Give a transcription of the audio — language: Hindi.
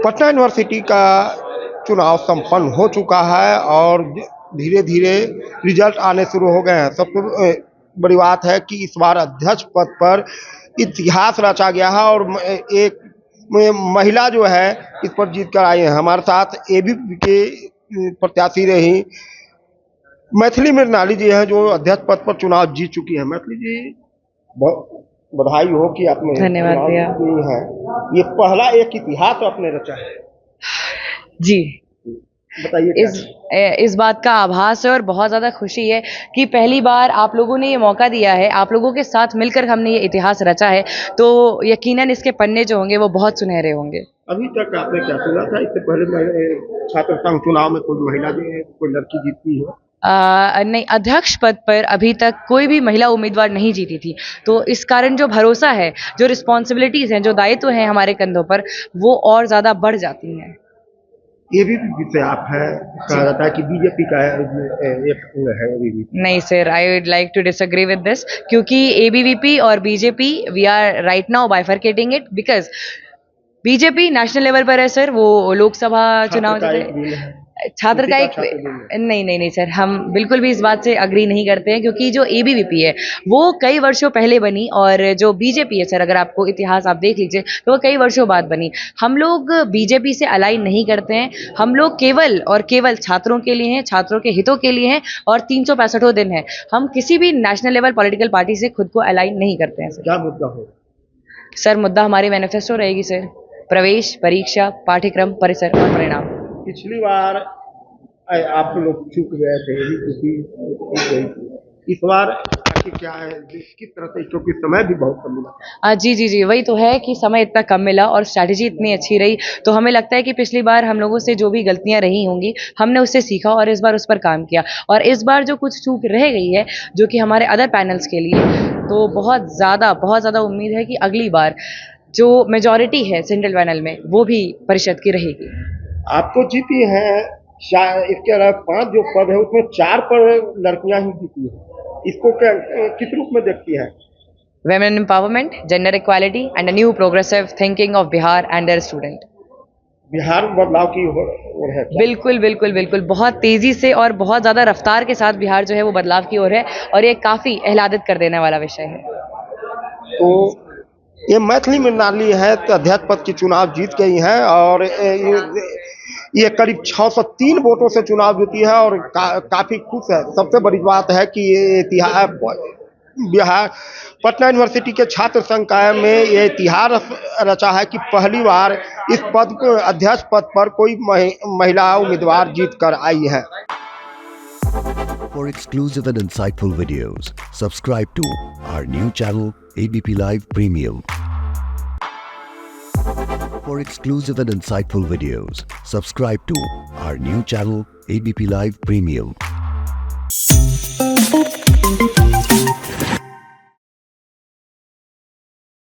पटना यूनिवर्सिटी का चुनाव संपन्न हो चुका है और धीरे धीरे रिजल्ट आने शुरू हो गए हैं। सबसे बड़ी बात है कि इस बार अध्यक्ष पद पर इतिहास रचा गया है और एक महिला जो है इस पर जीत कर आई है। हमारे साथ एबीवीपी के प्रत्याशी रही मैथिली मृणाली जी हैं जो अध्यक्ष पद पर चुनाव जीत चुकी है। मैथिली जी, बहुत बधाई हो कि आपने धन्यवाद भैया। है ये पहला एक इतिहास आपने रचा है जी, बताइए। इस बात का आभास है और बहुत ज़्यादा खुशी है कि पहली बार आप लोगों ने ये मौका दिया है, आप लोगों के साथ मिलकर हमने ये इतिहास रचा है, तो यकीनन इसके पन्ने जो होंगे वो बहुत सुनहरे होंगे। अभी तक आपने क्या सुना था? इससे पहले छात्र संघ चुनाव में कोई महिला कोई लड़की जीतती है? नहीं, अध्यक्ष पद पर अभी तक कोई भी महिला उम्मीदवार नहीं जीती थी, तो इस कारण जो भरोसा है, जो रिस्पॉन्सिबिलिटीज़ हैं, जो दायित्व हैं हमारे कंधों पर, वो और ज़्यादा बढ़ जाती हैं। एबीवीपी से आप है, कहा जाता है कि बीजेपी का एक अंग है एबीवीपी। नहीं sir, I would like to disagree with this, क्योंकि एबीवीपी और BJP we are right now bifurcating it, because BJP national level पर है सर, वो लोकसभा चुनाव छात्र का एक नहीं सर, हम बिल्कुल भी इस बात से अग्री नहीं करते हैं, क्योंकि जो एबीवीपी है वो कई वर्षों पहले बनी और जो बीजेपी है सर, अगर आपको इतिहास आप देख लीजिए तो वो कई वर्षों बाद बनी। हम लोग बीजेपी से अलाइन नहीं करते हैं, हम लोग केवल और केवल छात्रों के लिए हैं, छात्रों के हितों के लिए हैं और 365 दिन है। हम किसी भी नेशनल लेवल पॉलिटिकल पार्टी से खुद को अलाइन नहीं करते हैं सर। क्या मुद्दा हो सर? मुद्दा हमारी मैनिफेस्टो रहेगी सर, प्रवेश, परीक्षा, पाठ्यक्रम, परिसर और परिणाम। पिछली बार आप लोग चूक गए थे, इस बार क्या है, किस तरह से, क्योंकि समय भी बहुत कम मिला। जी, वही तो है कि समय इतना कम मिला और स्ट्रैटेजी इतनी अच्छी रही, तो हमें लगता है कि पिछली बार हम लोगों से जो भी गलतियां रही होंगी हमने उससे सीखा और इस बार उस पर काम किया, और इस बार जो कुछ चूक रह गई है जो कि हमारे अदर पैनल्स के लिए, तो बहुत ज़्यादा उम्मीद है कि अगली बार जो मेजॉरिटी है सेंट्रल पैनल में वो भी परिषद की रहेगी। आपको जीती है, इसके अलावा 5 जो पद है उसमें 4 पर लड़कियां ही जीती है, इसको क्या किस रूप में देखती है? Women empowerment, gender equality and a new progressive thinking of Bihar and their student. Bihar में बदलाव की ओर है क्या? बिल्कुल, बहुत तेजी से और बहुत ज़्यादा रफ्तार के साथ बिहार जो है वो बदलाव की ओर है और ये काफ़ी आह्लादित कर देने वाला विषय है। तो ये मैथिली मृणाली है तो अध्यक्ष पद की चुनाव जीत गई हैं और ये करीब 603 वोटों से चुनाव जीती है और काफ़ी खुश है। सबसे बड़ी बात है कि ये इतिहास बिहार पटना यूनिवर्सिटी के छात्र संघ में ये इतिहास रचा है कि पहली बार इस पद को, अध्यक्ष पद पर कोई महिला उम्मीदवार जीत कर आई है। For exclusive and insightful videos, subscribe to our new channel ABP Live Premium. For exclusive and insightful videos, subscribe to our new channel ABP Live Premium.